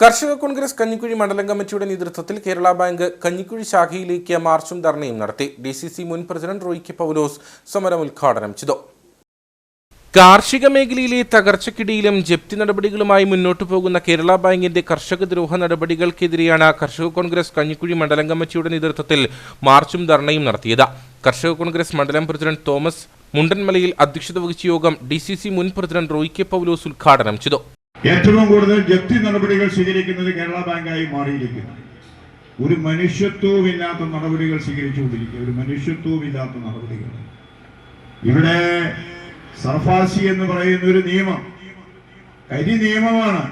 കർഷക കോൺഗ്രസ് കഞ്ഞിക്കുഴി മണ്ഡലം കമ്മിറ്റിയുടെ നേതൃത്വത്തിൽ കേരള ബാങ്ക് കഞ്ഞിക്കുഴി ശാഖയിലേക്ക് മാർച്ചും ധർണയും നടത്തി. DCC മുൻ പ്രസിഡന്റ് റോയി കെ പൗലോസ് സമരം ഉദ്ഘാടനം ചെയ്തു. കാർഷിക മേഖലയിലെ തകർച്ചയ്ക്കിടയിലും ജപ്തി നടപടികളുമായി മുന്നോട്ടു പോകുന്ന കേരള ബാങ്കിന്റെ കർഷക ദ്രോഹ നടപടികൾക്കെതിരെയാണ് കർഷക കോൺഗ്രസ് കഞ്ഞിക്കുഴി മണ്ഡലം കമ്മിറ്റിയുടെ നേതൃത്വത്തിൽ മാർച്ചും ധർണയും നടത്തിയത്. കർഷക കോൺഗ്രസ് മണ്ഡലം പ്രസിഡന്റ് തോമസ് മുണ്ടൻമലയിൽ അധ്യക്ഷത വഹിച്ച യോഗം DCC മുൻ പ്രസിഡന്റ് റോയി കെ പൗലോസ് ഉദ്ഘാടനം ചെയ്തു. ഏറ്റവും കൂടുതൽ ജപ്തി നടപടികൾ സ്വീകരിക്കുന്നത് കേരള ബാങ്കായി മാറിയിരിക്കുന്നു. ഒരു മനുഷ്യത്വമില്ലാത്ത നടപടികൾ സ്വീകരിച്ചുകൊണ്ടിരിക്കുക. ഒരു മനുഷ്യത്വമില്ലാത്ത നടപടികൾ. ഇവിടെ സർഫാസി എന്ന് പറയുന്ന ഒരു നിയമം കരി നിയമമാണ്.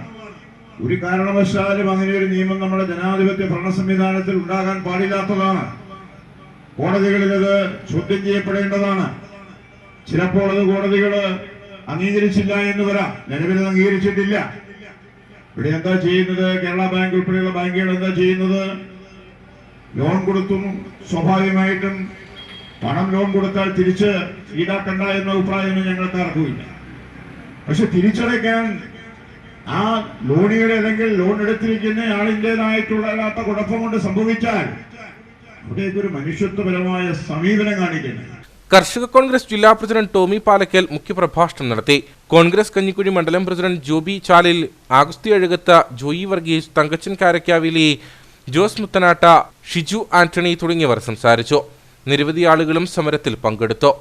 ഒരു കാരണവശാലും അങ്ങനെ ഒരു നിയമം നമ്മുടെ ജനാധിപത്യ ഭരണ സംവിധാനത്തിൽ ഉണ്ടാകാൻ പാടില്ലാത്തതാണ്. കോടതികളിൽ അത് ചോദ്യം ചെയ്യപ്പെടേണ്ടതാണ്. ചിലപ്പോൾ അത് കോടതികൾ അംഗീകരിച്ചില്ല എന്ന് വരാം. നിലവിൽ അംഗീകരിച്ചിട്ടില്ല. ഇവിടെ എന്താ ചെയ്യുന്നത്? കേരള ബാങ്ക് ഉൾപ്പെടെയുള്ള ബാങ്കുകൾ എന്താ ചെയ്യുന്നത്? ലോൺ കൊടുത്തും സ്വാഭാവികമായിട്ടും പണം ലോൺ കൊടുത്താൽ തിരിച്ച് ഈടാക്കണ്ട എന്ന അഭിപ്രായമൊന്നും ഞങ്ങൾക്ക് ആർക്കുമില്ല. പക്ഷെ തിരിച്ചടയ്ക്കാൻ ആ ലോണിയുടെ അല്ലെങ്കിൽ ലോൺ എടുത്തിരിക്കുന്ന ആളിൻ്റെതായിട്ടുള്ള കുഴപ്പം കൊണ്ട് സംഭവിച്ചാൽ അവിടേക്ക് ഒരു മനുഷ്യത്വപരമായ സമീപനം കാണിക്കുന്നത്. കർഷക കോൺഗ്രസ് ജില്ലാ പ്രസിഡന്റ് ടോമി പാലക്കൽ മുഖ്യപ്രഭാഷണം നടത്തി. കോൺഗ്രസ് കഞ്ഞിക്കുഴി മണ്ഡലം പ്രസിഡന്റ് ജോബി ചാലിൽ, ആഗസ്തി അഴകത്ത, ജോയി വർഗീസ്, തങ്കച്ചൻ കാരക്കാവിലി, ജോസ് മുത്തനാട്ട, ഷിജു ആന്റണി തുടങ്ങിയവർ സംസാരിച്ചു. നിരവധി ആളുകളും സമരത്തിൽ പങ്കെടുത്തു.